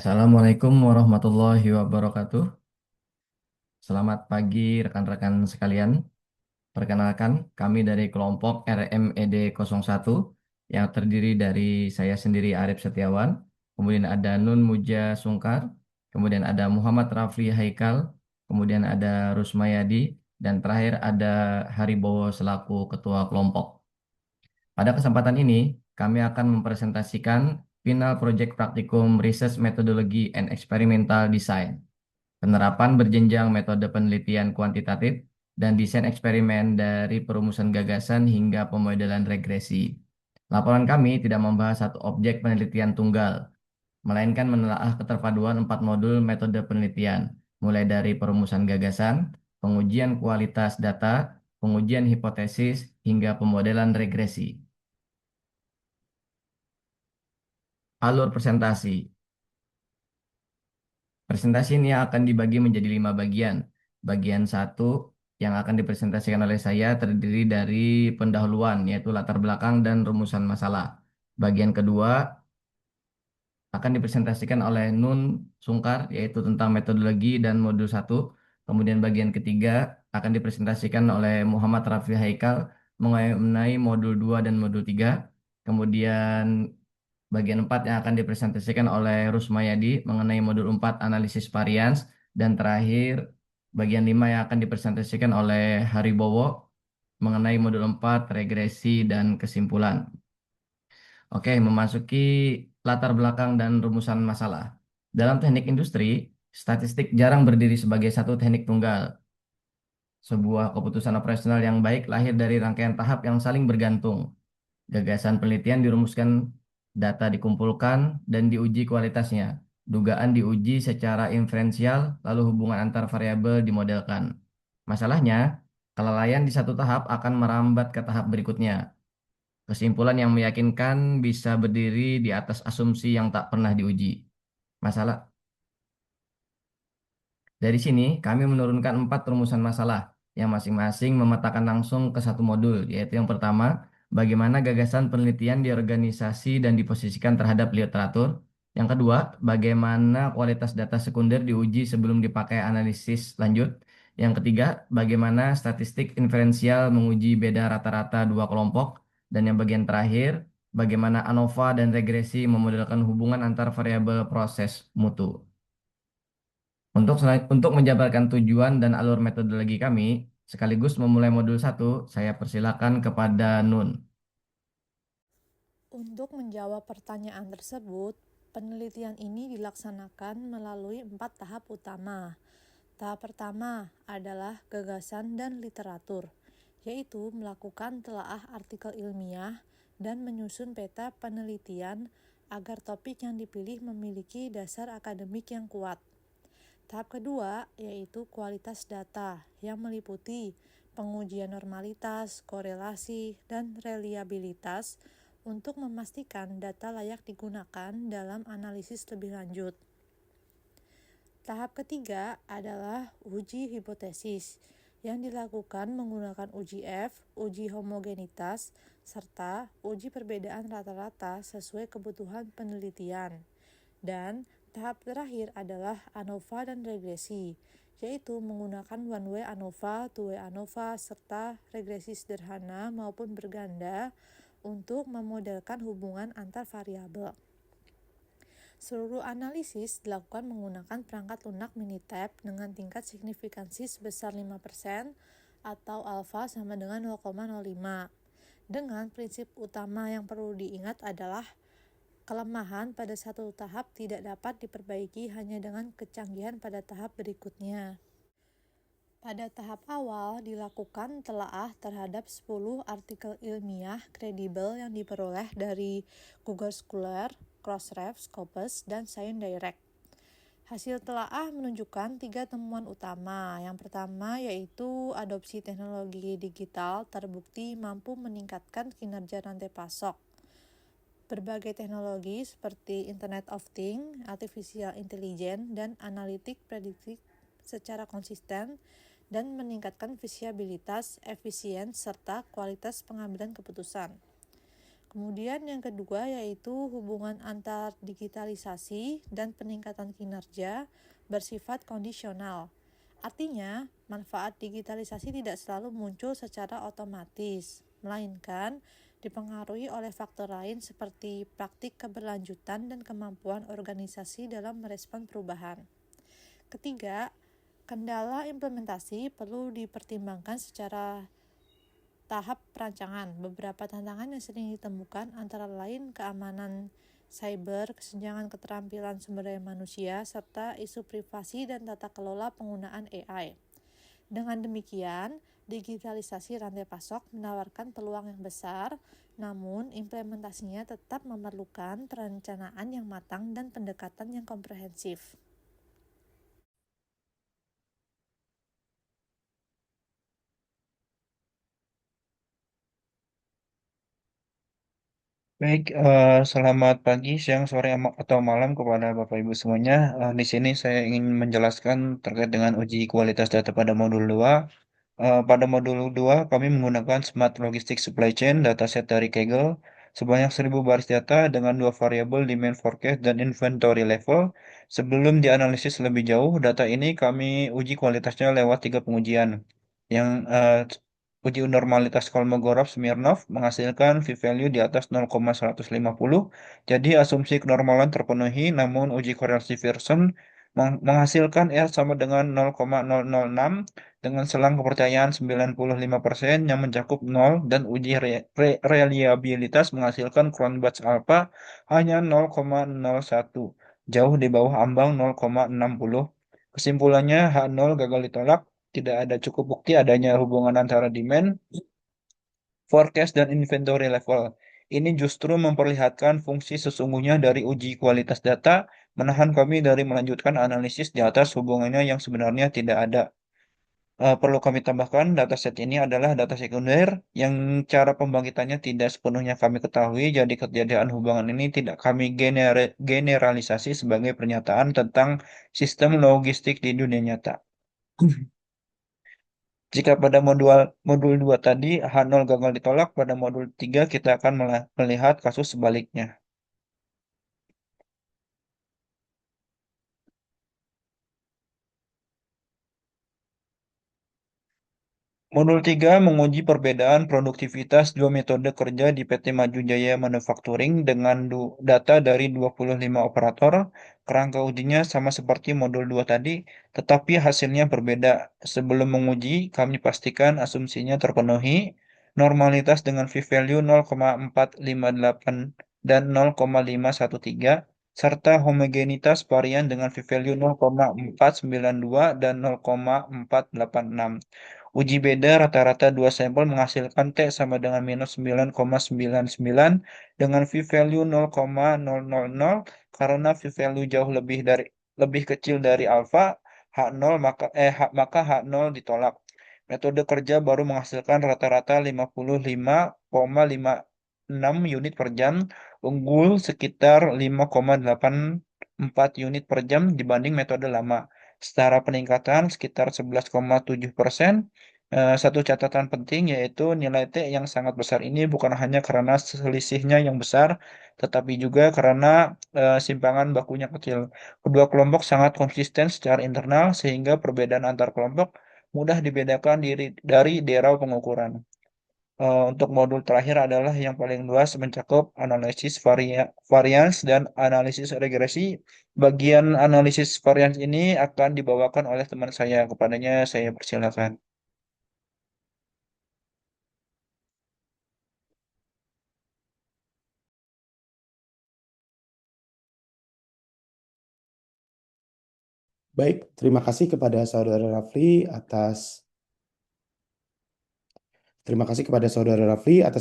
Assalamualaikum warahmatullahi wabarakatuh. Selamat pagi rekan-rekan sekalian. Perkenalkan, kami dari kelompok RMED 01 yang terdiri dari saya sendiri Arif Setiawan, kemudian ada Nun Muja Sungkar, kemudian ada Muhammad Rafli Haikal, kemudian ada Rusmayadi, dan terakhir ada Haribowo selaku ketua kelompok. Pada kesempatan ini, kami akan mempresentasikan final project praktikum Research Methodology and Experimental Design. Penerapan berjenjang metode penelitian kuantitatif dan desain eksperimen dari perumusan gagasan hingga pemodelan regresi. Laporan kami tidak membahas satu objek penelitian tunggal, melainkan menelaah keterpaduan 4 modul metode penelitian, mulai dari perumusan gagasan, pengujian kualitas data, pengujian hipotesis, hingga pemodelan regresi. Alur presentasi. Presentasi ini akan dibagi menjadi 5 bagian. Bagian satu yang akan dipresentasikan oleh saya terdiri dari pendahuluan, yaitu latar belakang dan rumusan masalah. Bagian kedua akan dipresentasikan oleh Nun Sungkar, yaitu tentang metodologi dan modul satu. Kemudian bagian ketiga akan dipresentasikan oleh Muhammad Rafi Haikal mengenai modul 2 dan modul 3. Kemudian bagian 4 yang akan dipresentasikan oleh Rusmayadi mengenai modul 4 analisis varians. Dan terakhir bagian 5 yang akan dipresentasikan oleh Haribowo mengenai modul 4 regresi dan kesimpulan. Oke, memasuki latar belakang dan rumusan masalah. Dalam teknik industri, statistik jarang berdiri sebagai satu teknik tunggal. Sebuah keputusan operasional yang baik lahir dari rangkaian tahap yang saling bergantung. Gagasan penelitian dirumuskan, data dikumpulkan, dan diuji kualitasnya. Dugaan diuji secara inferensial, lalu hubungan antar variabel dimodelkan. Masalahnya, kelalaian di satu tahap akan merambat ke tahap berikutnya. Kesimpulan yang meyakinkan bisa berdiri di atas asumsi yang tak pernah diuji. Masalah Dari sini, kami menurunkan 4 rumusan masalah yang masing-masing memetakan langsung ke satu modul, yaitu yang pertama, bagaimana gagasan penelitian diorganisasi dan diposisikan terhadap literatur. Yang kedua, bagaimana kualitas data sekunder diuji sebelum dipakai analisis lanjut. Yang ketiga, bagaimana statistik inferensial menguji beda rata-rata dua kelompok. Dan yang bagian terakhir, bagaimana ANOVA dan regresi memodelkan hubungan antar variabel proses mutu. Untuk menjabarkan tujuan dan alur metodologi kami, sekaligus memulai modul satu, saya persilakan kepada Nun. Untuk menjawab pertanyaan tersebut, penelitian ini dilaksanakan melalui 4 tahap utama. Tahap pertama adalah gagasan dan literatur, yaitu melakukan telaah artikel ilmiah dan menyusun peta penelitian agar topik yang dipilih memiliki dasar akademik yang kuat. Tahap kedua yaitu kualitas data yang meliputi pengujian normalitas, korelasi, dan reliabilitas untuk memastikan data layak digunakan dalam analisis lebih lanjut. Tahap ketiga adalah uji hipotesis yang dilakukan menggunakan uji F, uji homogenitas, serta uji perbedaan rata-rata sesuai kebutuhan penelitian. Dan tahap terakhir adalah ANOVA dan regresi, yaitu menggunakan one-way ANOVA, two-way ANOVA, serta regresi sederhana maupun berganda untuk memodelkan hubungan antar variabel. Seluruh analisis dilakukan menggunakan perangkat lunak Minitab dengan tingkat signifikansi sebesar 5% atau alfa sama dengan 0,05. Dengan prinsip utama yang perlu diingat adalah kelemahan pada satu tahap tidak dapat diperbaiki hanya dengan kecanggihan pada tahap berikutnya. Pada tahap awal dilakukan telaah terhadap 10 artikel ilmiah kredibel yang diperoleh dari Google Scholar, Crossref, Scopus, dan Science Direct. Hasil telaah menunjukkan 3 temuan utama. Yang pertama yaitu adopsi teknologi digital terbukti mampu meningkatkan kinerja rantai pasok. Berbagai teknologi seperti Internet of Things, Artificial Intelligence, dan analitik prediktif secara konsisten dan meningkatkan visibilitas, efisien, serta kualitas pengambilan keputusan. Kemudian yang kedua yaitu hubungan antar digitalisasi dan peningkatan kinerja bersifat kondisional. Artinya, manfaat digitalisasi tidak selalu muncul secara otomatis, melainkan dipengaruhi oleh faktor lain seperti praktik keberlanjutan dan kemampuan organisasi dalam merespon perubahan. Ketiga, kendala implementasi perlu dipertimbangkan secara tahap perancangan. Beberapa tantangan yang sering ditemukan antara lain keamanan cyber, kesenjangan keterampilan sumber daya manusia, serta isu privasi dan tata kelola penggunaan AI. Dengan demikian, digitalisasi rantai pasok menawarkan peluang yang besar, namun implementasinya tetap memerlukan perencanaan yang matang dan pendekatan yang komprehensif. Baik, selamat pagi, siang, sore, atau malam kepada Bapak Ibu semuanya. Di sini saya ingin menjelaskan terkait dengan uji kualitas data pada modul 2. Pada modul 2, kami menggunakan Smart Logistics Supply Chain dataset dari Kaggle sebanyak 1000 baris data dengan dua variabel demand forecast dan inventory level. Sebelum dianalisis lebih jauh, data ini kami uji kualitasnya lewat tiga pengujian. Yang uji normalitas Kolmogorov-Smirnov menghasilkan p-value di atas 0,150. Jadi asumsi kenormalan terpenuhi, namun uji korelasi Pearson menghasilkan R sama dengan 0,006 dengan selang kepercayaan 95% yang mencakup 0 dan uji reliabilitas menghasilkan Cronbach alpha hanya 0,01, jauh di bawah ambang 0,60. Kesimpulannya H0 gagal ditolak, tidak ada cukup bukti adanya hubungan antara demand, forecast, dan inventory level. Ini justru memperlihatkan fungsi sesungguhnya dari uji kualitas data, menahan kami dari melanjutkan analisis di atas hubungannya yang sebenarnya tidak ada. Perlu kami tambahkan, dataset ini adalah data sekunder yang cara pembangkitannya tidak sepenuhnya kami ketahui, jadi kejadian hubungan ini tidak kami generalisasi sebagai pernyataan tentang sistem logistik di dunia nyata. Jika pada modul 2 tadi H0 gagal ditolak, pada modul 3 kita akan melihat kasus sebaliknya. Modul 3 menguji perbedaan produktivitas dua metode kerja di PT Maju Jaya Manufacturing dengan data dari 25 operator. Kerangka ujinya sama seperti modul 2 tadi, tetapi hasilnya berbeda. Sebelum menguji, kami pastikan asumsinya terpenuhi. Normalitas dengan p-value 0,458 dan 0,513, serta homogenitas varian dengan p-value 0,492 dan 0,486. Uji beda rata-rata dua sampel menghasilkan T sama dengan minus 9,99 dengan p-value 0,000 karena p-value jauh lebih kecil dari alfa H0 maka H0 ditolak. Metode kerja baru menghasilkan rata-rata 55,56 unit per jam, unggul sekitar 5,84 unit per jam dibanding metode lama. Setara peningkatan sekitar 11,7%. Satu catatan penting yaitu nilai T yang sangat besar ini bukan hanya karena selisihnya yang besar, tetapi juga karena simpangan bakunya kecil. Kedua kelompok sangat konsisten secara internal sehingga perbedaan antar kelompok mudah dibedakan dari derau pengukuran. Untuk modul terakhir adalah yang paling luas mencakup analisis varians dan analisis regresi. Bagian analisis varians ini akan dibawakan oleh teman saya. Kepadanya saya persilakan. Baik, terima kasih kepada Saudara Rafli atas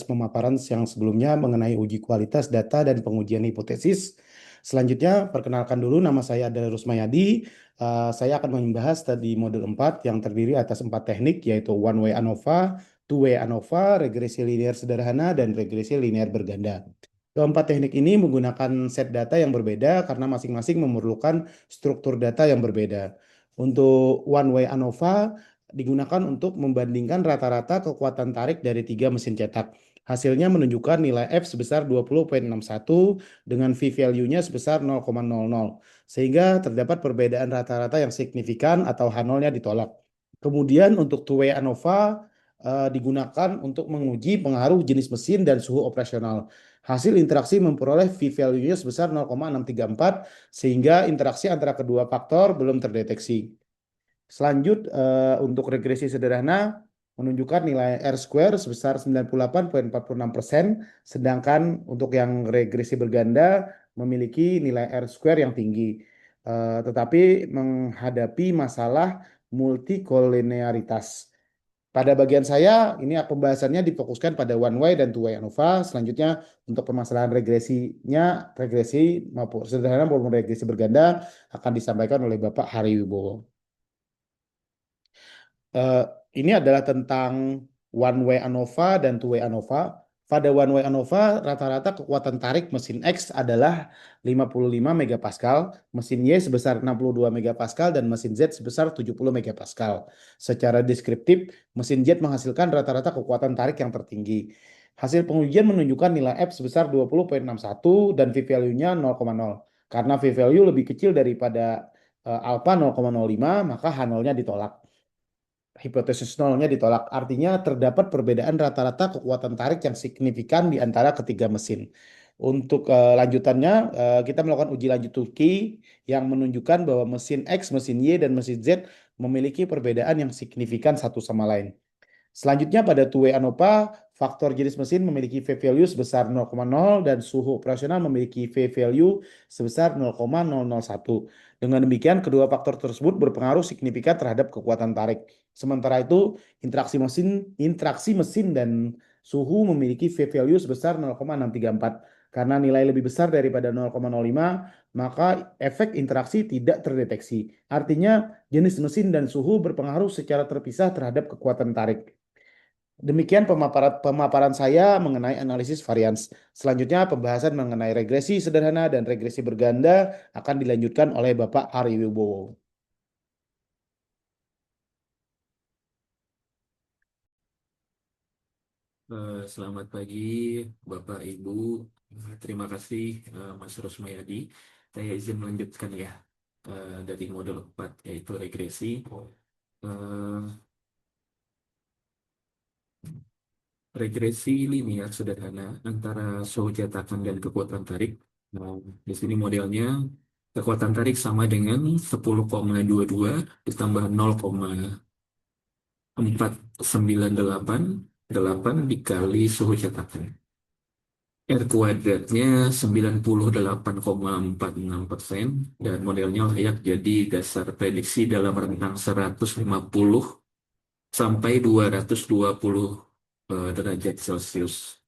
pemaparan yang sebelumnya mengenai uji kualitas data dan pengujian hipotesis. Selanjutnya, perkenalkan dulu, nama saya adalah Rusmayadi. Saya akan membahas tadi modul 4 yang terdiri atas 4 teknik, yaitu one way ANOVA, two way ANOVA, regresi linear sederhana, dan regresi linear berganda. Keempat teknik ini menggunakan set data yang berbeda karena masing-masing memerlukan struktur data yang berbeda. Untuk one way ANOVA digunakan untuk membandingkan rata-rata kekuatan tarik dari 3 mesin cetak. Hasilnya menunjukkan nilai F sebesar 20,61 dengan V-value-nya sebesar 0,00. Sehingga terdapat perbedaan rata-rata yang signifikan atau H0-nya ditolak. Kemudian untuk two-way ANOVA digunakan untuk menguji pengaruh jenis mesin dan suhu operasional. Hasil interaksi memperoleh V-value-nya sebesar 0,634 sehingga interaksi antara kedua faktor belum terdeteksi. Untuk regresi sederhana menunjukkan nilai R square sebesar 98,46%, sedangkan untuk yang regresi berganda memiliki nilai R square yang tinggi, tetapi menghadapi masalah multikolinearitas. Pada bagian saya, ini pembahasannya difokuskan pada one way dan two way ANOVA. Selanjutnya, untuk permasalahan regresinya, regresi maupun sederhana maupun regresi berganda akan disampaikan oleh Bapak Hari Wibowo. Eh, ini adalah tentang one way ANOVA dan two way ANOVA. Pada one way ANOVA, rata-rata kekuatan tarik mesin X adalah 55 megapascal, mesin Y sebesar 62 megapascal, dan mesin Z sebesar 70 megapascal. Secara deskriptif, mesin Z menghasilkan rata-rata kekuatan tarik yang tertinggi. Hasil pengujian menunjukkan nilai F sebesar 20,61 dan V-value-nya 0,0. Karena V-value lebih kecil daripada alpha 0,05, maka H0-nya ditolak. Hipotesis nolnya ditolak. Artinya terdapat perbedaan rata-rata kekuatan tarik yang signifikan di antara ketiga mesin. Untuk lanjutannya, kita melakukan uji lanjut Turki yang menunjukkan bahwa mesin X, mesin Y, dan mesin Z memiliki perbedaan yang signifikan satu sama lain. Selanjutnya pada two-way ANOVA, faktor jenis mesin memiliki V-value sebesar 0,0 dan suhu operasional memiliki V-value sebesar 0,001. Dengan demikian, kedua faktor tersebut berpengaruh signifikan terhadap kekuatan tarik. Sementara itu, interaksi mesin dan suhu memiliki V-value sebesar 0,634. Karena nilai lebih besar daripada 0,05, maka efek interaksi tidak terdeteksi. Artinya, jenis mesin dan suhu berpengaruh secara terpisah terhadap kekuatan tarik. Demikian pemaparan saya mengenai analisis varians. Selanjutnya pembahasan mengenai regresi sederhana dan regresi berganda akan dilanjutkan oleh Bapak Ari Wibowo. Selamat pagi Bapak Ibu. Terima kasih Mas Rusmayadi. Saya izin melanjutkan ya dari modul 4 yaitu regresi. Eh, Regresi linear sederhana antara suhu cetakan dan kekuatan tarik. Nah, di sini modelnya kekuatan tarik sama dengan 10,22 ditambah 0,498 dikali suhu cetakan. R kuadratnya 98,46% dan modelnya layak jadi dasar prediksi dalam rentang 150 sampai 220 derajat Celcius.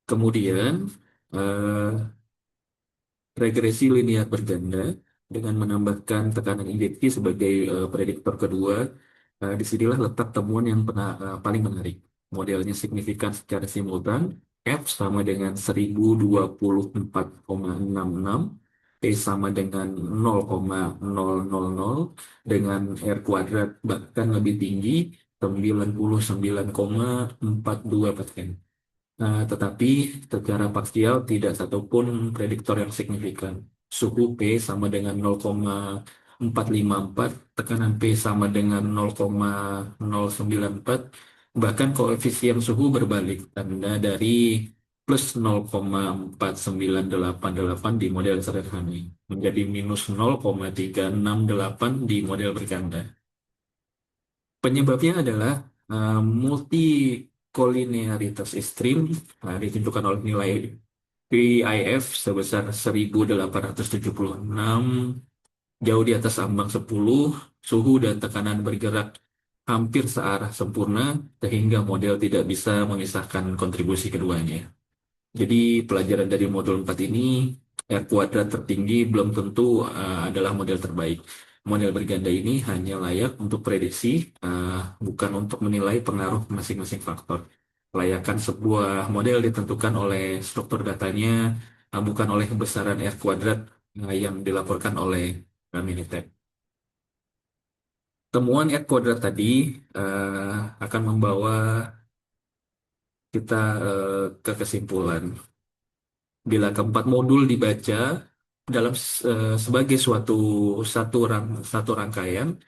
Kemudian eh, regresi linear berganda dengan menambahkan tekanan injeksi sebagai prediktor kedua. Disinilah letak temuan yang paling menarik. Modelnya signifikan secara simultan. F sama dengan 1024,66, P sama dengan 0,000, dengan R kuadrat bahkan lebih tinggi 99,42%. Tetapi secara parsial tidak satupun prediktor yang signifikan. Suhu P sama dengan 0,454, tekanan P sama dengan 0,094, bahkan koefisien suhu berbalik, tanda dari plus 0,4988 di model sederhana menjadi minus 0,368 di model berganda. Penyebabnya adalah multikolinearitas ekstrim, ditunjukkan oleh nilai PIF sebesar 1876, jauh di atas ambang 10, suhu dan tekanan bergerak hampir searah sempurna, sehingga model tidak bisa memisahkan kontribusi keduanya. Jadi pelajaran dari modul 4 ini, R kuadrat tertinggi belum tentu adalah model terbaik. Model berganda ini hanya layak untuk prediksi, bukan untuk menilai pengaruh masing-masing faktor. Kelayakan sebuah model ditentukan oleh struktur datanya, bukan oleh besaran R kuadrat yang dilaporkan oleh Minitab. Temuan R kuadrat tadi akan membawa kita ke kesimpulan. Bila keempat modul dibaca dalam sebagai satu rangkaian,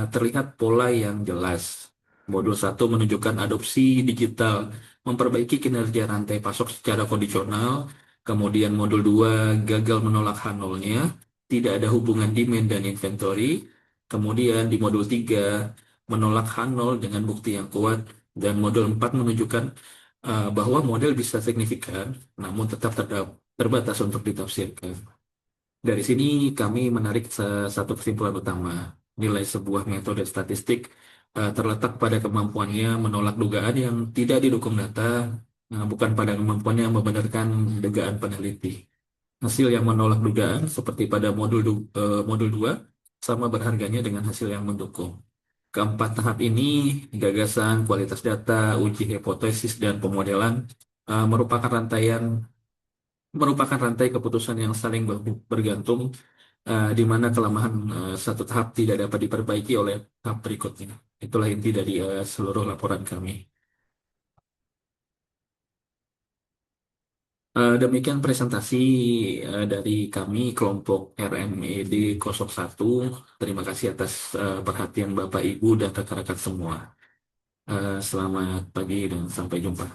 terlihat pola yang jelas. Modul satu menunjukkan adopsi digital, memperbaiki kinerja rantai pasok secara kondisional. Kemudian modul 2 gagal menolak H0-nya, tidak ada hubungan demand dan inventory. Kemudian di modul 3 menolak H0 dengan bukti yang kuat. Dan modul 4 menunjukkan bahwa model bisa signifikan, namun tetap terbatas untuk ditafsirkan. Dari sini kami menarik satu kesimpulan utama. Nilai sebuah metode statistik terletak pada kemampuannya menolak dugaan yang tidak didukung data, bukan pada kemampuannya membenarkan dugaan peneliti. Hasil yang menolak dugaan, seperti pada modul 2, sama berharganya dengan hasil yang mendukung. Keempat tahap ini, gagasan, kualitas data, uji hipotesis, dan pemodelan, uh, merupakan rantaian merupakan rantai keputusan yang saling bergantung, di mana kelemahan satu tahap tidak dapat diperbaiki oleh tahap berikutnya. Itulah inti dari seluruh laporan kami. Demikian presentasi dari kami kelompok RMED 01. Terima kasih atas perhatian Bapak Ibu dan rekan-rekan semua. Selamat pagi dan sampai jumpa.